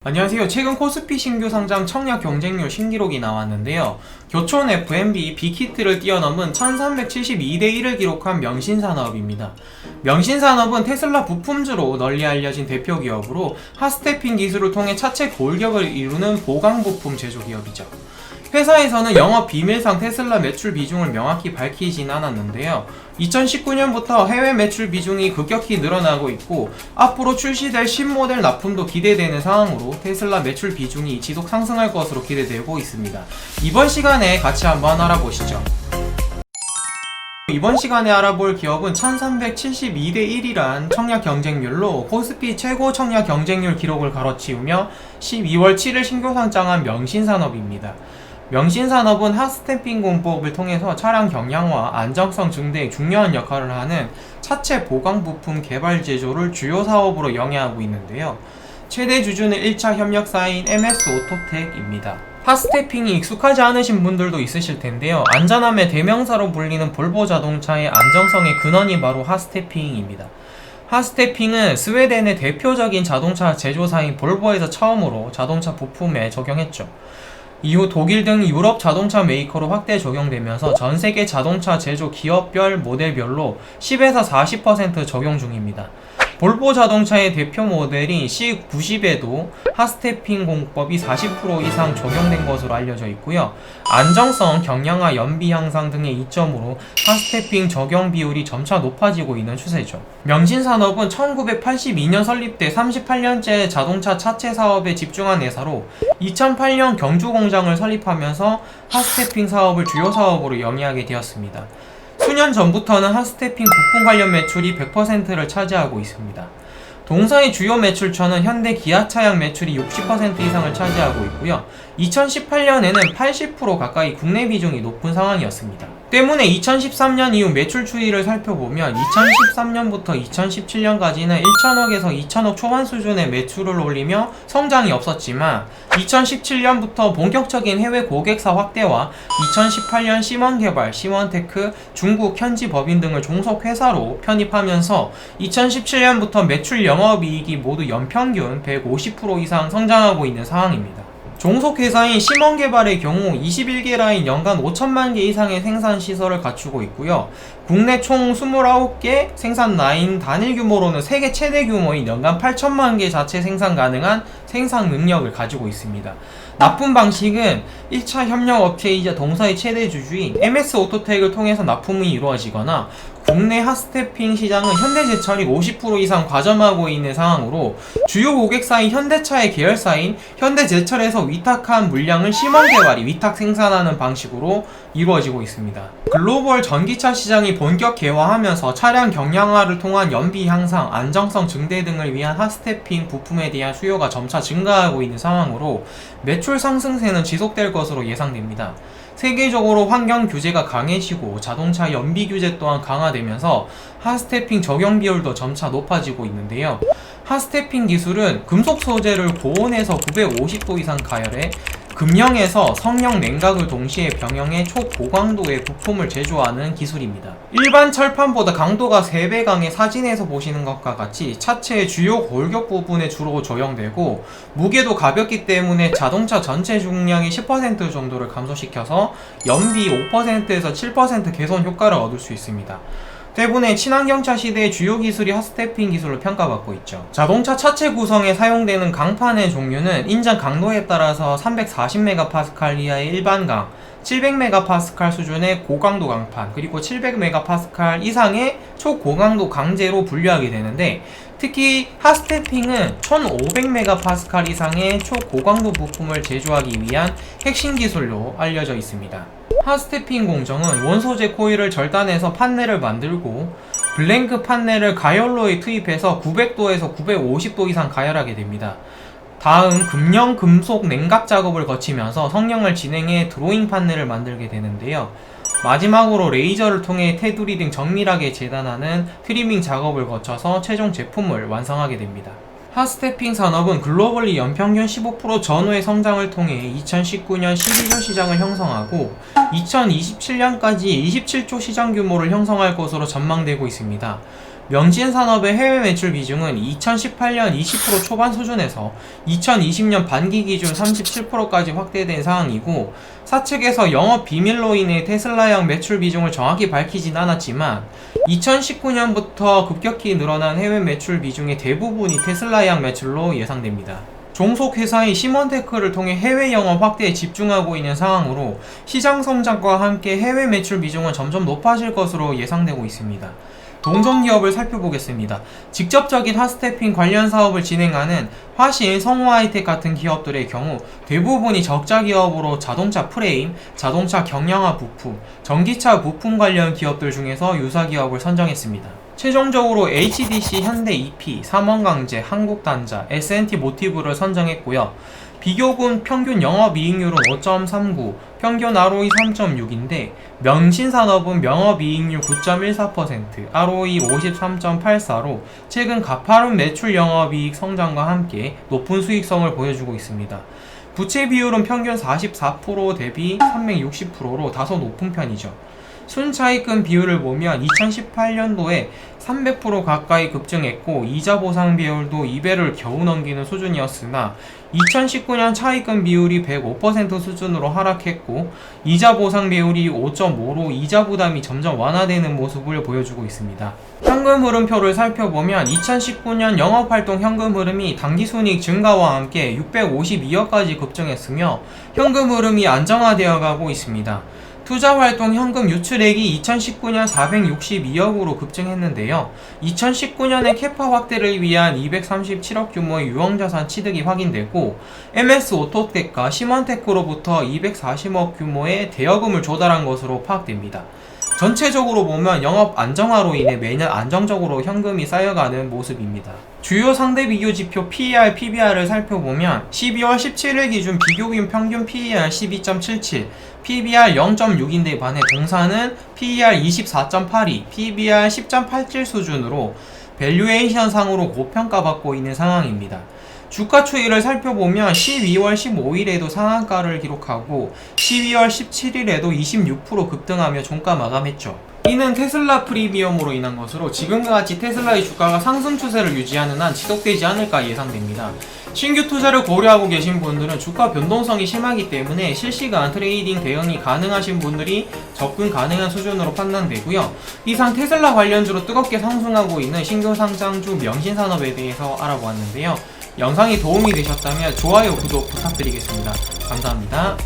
안녕하세요. 최근 코스피 신규 상장 청약 경쟁률 신기록이 나왔는데요. 교촌 FMB 빅히트를 뛰어넘은 1372대 1을 기록한 명신산업입니다. 명신산업은 테슬라 부품주로 널리 알려진 대표 기업으로 핫스태핑 기술을 통해 차체 골격을 이루는 보강 부품 제조 기업이죠. 회사에서는 영업 비밀상 테슬라 매출 비중을 명확히 밝히진 않았는데요. 2019년부터 해외 매출 비중이 급격히 늘어나고 있고 앞으로 출시될 신모델 납품도 기대되는 상황으로 테슬라 매출 비중이 지속 상승할 것으로 기대되고 있습니다. 이번 시간에 같이 한번 알아보시죠. 이번 시간에 알아볼 기업은 1372대 1이란 청약 경쟁률로 코스피 최고 청약 경쟁률 기록을 갈아치우며 12월 7일 신규 상장한 명신산업입니다. 명신산업은 핫스태핑 공법을 통해서 차량 경량화, 안정성 증대에 중요한 역할을 하는 차체 보강 부품 개발 제조를 주요 사업으로 영위하고 있는데요. 최대 주주는 1차 협력사인 MS 오토텍입니다. 핫스태핑이 익숙하지 않으신 분들도 있으실 텐데요. 안전함의 대명사로 불리는 볼보 자동차의 안정성의 근원이 바로 핫스태핑입니다. 핫스태핑은 스웨덴의 대표적인 자동차 제조사인 볼보에서 처음으로 자동차 부품에 적용했죠. 이후 독일 등 유럽 자동차 메이커로 확대 적용되면서 전세계 자동차 제조 기업별 모델별로 10에서 40% 적용 중입니다. 볼보 자동차의 대표 모델인 C90에도 핫스태핑 공법이 40% 이상 적용된 것으로 알려져 있고요. 안정성, 경량화, 연비 향상 등의 이점으로 핫스태핑 적용 비율이 점차 높아지고 있는 추세죠. 명신산업은 1982년 설립돼 38년째 자동차 차체 사업에 집중한 회사로 2008년 경주 공장을 설립하면서 핫스태핑 사업을 주요 사업으로 영위하게 되었습니다. 수년 전부터는 핫스태핑 부품 관련 매출이 100%를 차지하고 있습니다. 동사의 주요 매출처는 현대 기아 차량 매출이 60% 이상을 차지하고 있고요. 2018년에는 80% 가까이 국내 비중이 높은 상황이었습니다. 때문에 2013년 이후 매출 추이를 살펴보면 2013년부터 2017년까지는 1천억에서 2천억 초반 수준의 매출을 올리며 성장이 없었지만 2017년부터 본격적인 해외 고객사 확대와 2018년 심원개발, 심원테크, 중국 현지 법인 등을 종속 회사로 편입하면서 2017년부터 매출 영업이익이 모두 연평균 150% 이상 성장하고 있는 상황입니다. 종속회사인 심원개발의 경우 21개 라인 연간 5천만 개 이상의 생산 시설을 갖추고 있고요. 국내 총 29개 생산 라인 단일 규모로는 세계 최대 규모인 연간 8천만 개 자체 생산 가능한 생산 능력을 가지고 있습니다. 납품 방식은 1차 협력업체이자 동사의 최대 주주인 MS 오토텍을 통해서 납품이 이루어지거나 국내 핫스태핑 시장은 현대제철이 50% 이상 과점하고 있는 상황으로 주요 고객사인 현대차의 계열사인 현대제철에서 위탁한 물량을 심원개발이 위탁 생산하는 방식으로 이루어지고 있습니다. 글로벌 전기차 시장이 본격 개화하면서 차량 경량화를 통한 연비 향상, 안정성 증대 등을 위한 핫스태핑 부품에 대한 수요가 점차 증가하고 있는 상황으로 매출 상승세는 지속될 것으로 예상됩니다. 세계적으로 환경 규제가 강해지고 자동차 연비 규제 또한 강화되면서 핫스태핑 적용 비율도 점차 높아지고 있는데요. 핫스태핑 기술은 금속 소재를 고온에서 950도 이상 가열해 금형에서 성형 냉각을 동시에 병형해 초고강도의 부품을 제조하는 기술입니다. 일반 철판보다 강도가 3배 강해 사진에서 보시는 것과 같이 차체의 주요 골격 부분에 주로 적용되고 무게도 가볍기 때문에 자동차 전체 중량의 10% 정도를 감소시켜서 연비 5%에서 7% 개선 효과를 얻을 수 있습니다. 때문에 친환경차 시대의 주요 기술이 핫스태핑 기술로 평가받고 있죠. 자동차 차체 구성에 사용되는 강판의 종류는 인장 강도에 따라서 340MPa 이하의 일반강, 700MPa 수준의 고강도 강판, 그리고 700MPa 이상의 초고강도 강제로 분류하게 되는데 특히 핫스태핑은 1500MPa 이상의 초고강도 부품을 제조하기 위한 핵심 기술로 알려져 있습니다. 핫스태핑 공정은 원소재 코일을 절단해서 판넬을 만들고 블랭크 판넬을 가열로에 투입해서 900도에서 950도 이상 가열하게 됩니다. 다음 금형 금속 냉각 작업을 거치면서 성형을 진행해 드로잉 판넬을 만들게 되는데요. 마지막으로 레이저를 통해 테두리 등 정밀하게 재단하는 트리밍 작업을 거쳐서 최종 제품을 완성하게 됩니다. 핫스태핑 산업은 글로벌리 연평균 15% 전후의 성장을 통해 2019년 12조 시장을 형성하고 2027년까지 27조 시장 규모를 형성할 것으로 전망되고 있습니다. 명신산업의 해외 매출 비중은 2018년 20% 초반 수준에서 2020년 반기 기준 37%까지 확대된 상황이고, 사측에서 영업 비밀로 인해 테슬라형 매출 비중을 정확히 밝히진 않았지만 2019년부터 급격히 늘어난 해외 매출 비중의 대부분이 테슬라형 매출로 예상됩니다. 종속 회사인 시몬테크를 통해 해외 영업 확대에 집중하고 있는 상황으로 시장 성장과 함께 해외 매출 비중은 점점 높아질 것으로 예상되고 있습니다. 동종 기업을 살펴보겠습니다. 직접적인 핫스태핑 관련 사업을 진행하는 화신, 성우하이텍 같은 기업들의 경우 대부분이 적자 기업으로 자동차 프레임, 자동차 경량화 부품, 전기차 부품 관련 기업들 중에서 유사 기업을 선정했습니다. 최종적으로 HDC, 현대 EP, 삼원강제, 한국단자, S&T 모티브를 선정했고요. 비교군 평균 영업이익률은 5.39, 평균 ROE 3.6인데 명신산업은 영업이익률 9.14%, ROE 53.84로 최근 가파른 매출 영업이익 성장과 함께 높은 수익성을 보여주고 있습니다. 부채 비율은 평균 44% 대비 360%로 다소 높은 편이죠. 순차익금 비율을 보면 2018년도에 300% 가까이 급증했고 이자 보상 비율도 2배를 겨우 넘기는 수준이었으나 2019년 차익금 비율이 105% 수준으로 하락했고 이자 보상 비율이 5.5로 이자 부담이 점점 완화되는 모습을 보여주고 있습니다. 현금 흐름표를 살펴보면 2019년 영업활동 현금 흐름이 당기순이익 증가와 함께 652억까지 급증했으며 현금 흐름이 안정화되어 가고 있습니다. 투자활동 현금 유출액이 2019년 462억으로 급증했는데요. 2019년에 캐파 확대를 위한 237억 규모의 유형자산 취득이 확인되고 MS 오토텍과 시몬테크로부터 240억 규모의 대여금을 조달한 것으로 파악됩니다. 전체적으로 보면 영업 안정화로 인해 매년 안정적으로 현금이 쌓여가는 모습입니다. 주요 상대 비교 지표 PER, PBR을 살펴보면 12월 17일 기준 비교균 평균 PER 12.77, PBR 0.6인데 반해 동사는 PER 24.82, PBR 10.87 수준으로 밸류에이션 상으로 고평가받고 있는 상황입니다. 주가 추이를 살펴보면 12월 15일에도 상한가를 기록하고 12월 17일에도 26% 급등하며 종가 마감했죠. 이는 테슬라 프리미엄으로 인한 것으로 지금과 같이 테슬라의 주가가 상승 추세를 유지하는 한 지속되지 않을까 예상됩니다. 신규 투자를 고려하고 계신 분들은 주가 변동성이 심하기 때문에 실시간 트레이딩 대응이 가능하신 분들이 접근 가능한 수준으로 판단되고요. 이상 테슬라 관련주로 뜨겁게 상승하고 있는 신규 상장주 명신산업에 대해서 알아보았는데요. 영상이 도움이 되셨다면 좋아요, 구독 부탁드리겠습니다. 감사합니다.